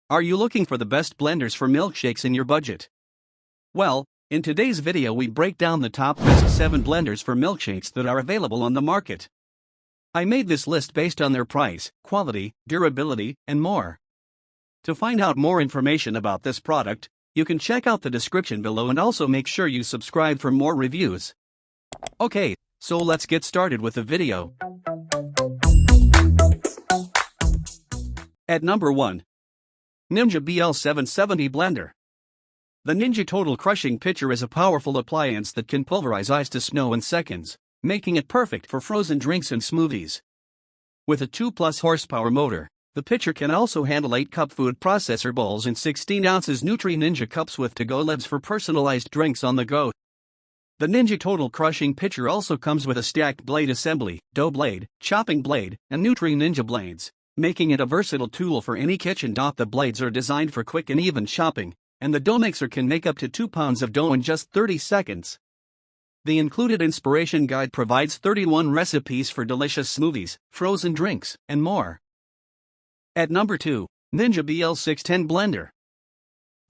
Are you looking for the best blenders for milkshakes in your budget? Well, in today's video we break down the top best 7 blenders for milkshakes that are available on the market. I made this list based on their price, quality, durability, and more. To find out more information about this product, you can check out the description below and also make sure you subscribe for more reviews. Okay, so let's get started with the video. At number 1. Ninja BL770 Blender. The Ninja Total Crushing Pitcher is a powerful appliance that can pulverize ice to snow in seconds, making it perfect for frozen drinks and smoothies. With a 2+ horsepower motor, the pitcher can also handle 8-cup food processor bowls and 16 ounces Ninja cups with to-go lids for personalized drinks on the go. The Ninja Total Crushing Pitcher also comes with a stacked blade assembly, dough blade, chopping blade, and Ninja blades, making it a versatile tool for any kitchen. The blades are designed for quick and even chopping, and the dough mixer can make up to 2 pounds of dough in just 30 seconds. The included inspiration guide provides 31 recipes for delicious smoothies, frozen drinks, and more. At number 2, Ninja BL610 Blender.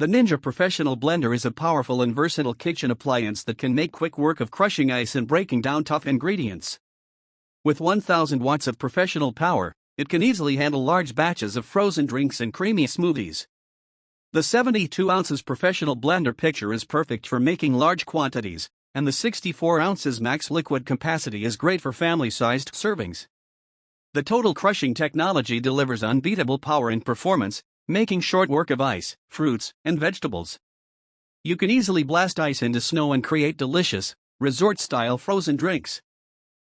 The Ninja Professional Blender is a powerful and versatile kitchen appliance that can make quick work of crushing ice and breaking down tough ingredients. With 1000 watts of professional power, it can easily handle large batches of frozen drinks and creamy smoothies. The 72 ounces professional blender pitcher is perfect for making large quantities, and the 64 ounces max liquid capacity is great for family-sized servings. The total crushing technology delivers unbeatable power and performance, making short work of ice, fruits, and vegetables. You can easily blast ice into snow and create delicious, resort-style frozen drinks.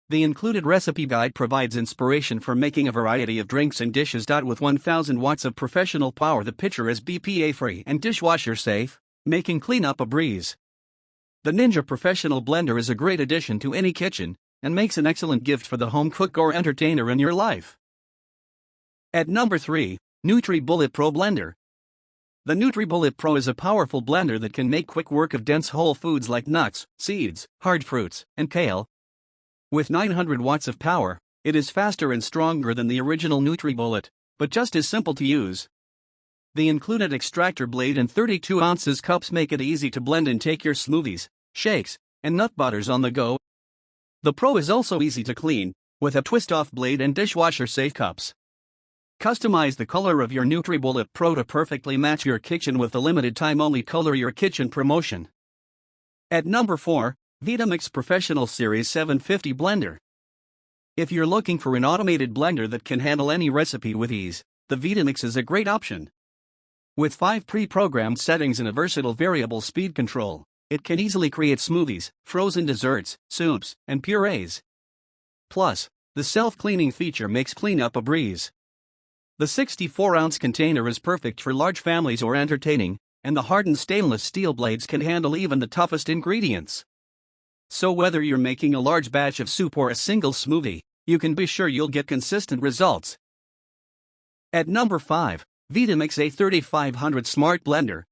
The included recipe guide provides inspiration for making a variety of drinks and dishes. With 1000 watts of professional power, the pitcher is BPA-free and dishwasher-safe, making cleanup a breeze. The Ninja Professional Blender is a great addition to any kitchen, and makes an excellent gift for the home cook or entertainer in your life. At number 3, NutriBullet Pro Blender. The NutriBullet Pro is a powerful blender that can make quick work of dense whole foods like nuts, seeds, hard fruits, and kale. With 900 watts of power, it is faster and stronger than the original NutriBullet, but just as simple to use. The included extractor blade and 32 ounces cups make it easy to blend and take your smoothies, shakes, and nut butters on the go. The Pro is also easy to clean, with a twist-off blade and dishwasher-safe cups. Customize the color of your NutriBullet Pro to perfectly match your kitchen with the limited-time-only Color Your Kitchen promotion. At number 4, Vitamix Professional Series 750 Blender. If you're looking for an automated blender that can handle any recipe with ease, the Vitamix is a great option. With 5 pre-programmed settings and a versatile variable speed control, it can easily create smoothies, frozen desserts, soups, and purees. Plus, the self-cleaning feature makes cleanup a breeze. The 64-ounce container is perfect for large families or entertaining, and the hardened stainless steel blades can handle even the toughest ingredients. So whether you're making a large batch of soup or a single smoothie, you can be sure you'll get consistent results. At number 5, Vitamix A3500 Smart Blender.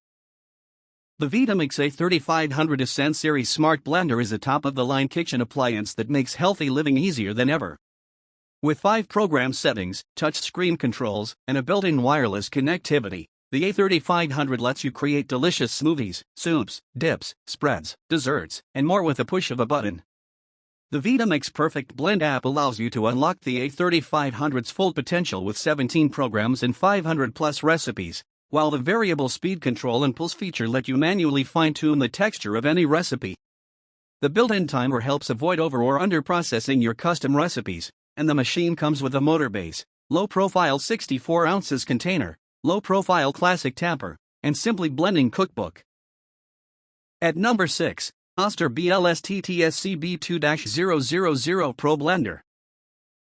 The Vitamix A3500 Ascent Series Smart Blender is a top-of-the-line kitchen appliance that makes healthy living easier than ever. With 5 program settings, touch-screen controls, and a built-in wireless connectivity, the A3500 lets you create delicious smoothies, soups, dips, spreads, desserts, and more with a push of a button. The Vitamix Perfect Blend app allows you to unlock the A3500's full potential with 17 programs and 500+ recipes, while the variable speed control and pulse feature let you manually fine-tune the texture of any recipe. The built-in timer helps avoid over or under-processing your custom recipes, and the machine comes with a motor base, low-profile 64 ounces container, low-profile classic tamper, and simply blending cookbook. At number 6, Oster BLStts CB2-000 Pro Blender.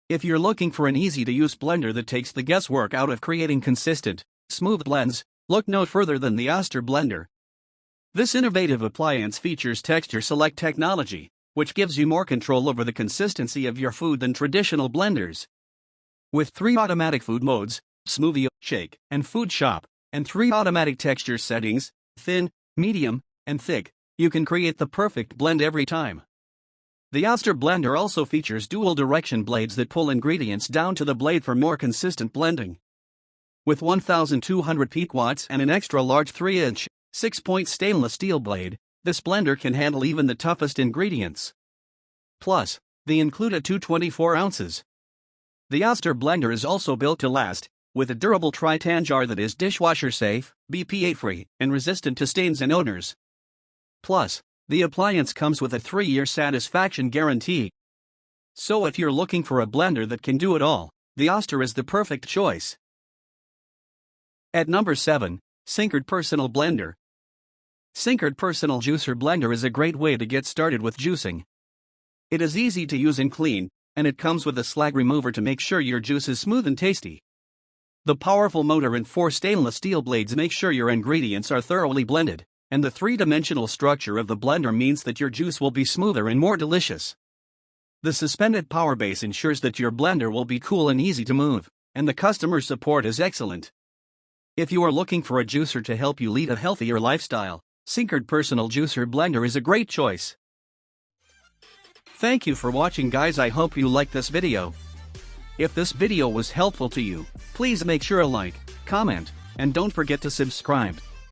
If you're looking for an easy-to-use blender that takes the guesswork out of creating consistent, smooth blends, look no further than the Oster blender. This innovative appliance features texture select technology, which gives you more control over the consistency of your food than traditional blenders. With 3 automatic food modes, smoothie, shake, and food shop, and 3 automatic texture settings, thin, medium, and thick, you can create the perfect blend every time. The Oster blender also features dual direction blades that pull ingredients down to the blade for more consistent blending. With 1200 peak watts and an extra large 3-inch, 6-point stainless steel blade, this blender can handle even the toughest ingredients. Plus, they include a 224 ounces. The Oster blender is also built to last, with a durable tri-tan jar that is dishwasher safe, BPA free, and resistant to stains and odors. Plus, the appliance comes with a 3-year satisfaction guarantee. So if you're looking for a blender that can do it all, the Oster is the perfect choice. At number 7, Cincred Personal Blender. Cincred Personal Juicer Blender is a great way to get started with juicing. It is easy to use and clean, and it comes with a slag remover to make sure your juice is smooth and tasty. The powerful motor and 4 stainless steel blades make sure your ingredients are thoroughly blended, and the 3-dimensional structure of the blender means that your juice will be smoother and more delicious. The suspended power base ensures that your blender will be cool and easy to move, and the customer support is excellent. If you are looking for a juicer to help you lead a healthier lifestyle, Cincred Personal Juicer Blender is a great choice. Thank you for watching, guys. I hope you liked this video. If this video was helpful to you, please make sure to like, comment, and don't forget to subscribe.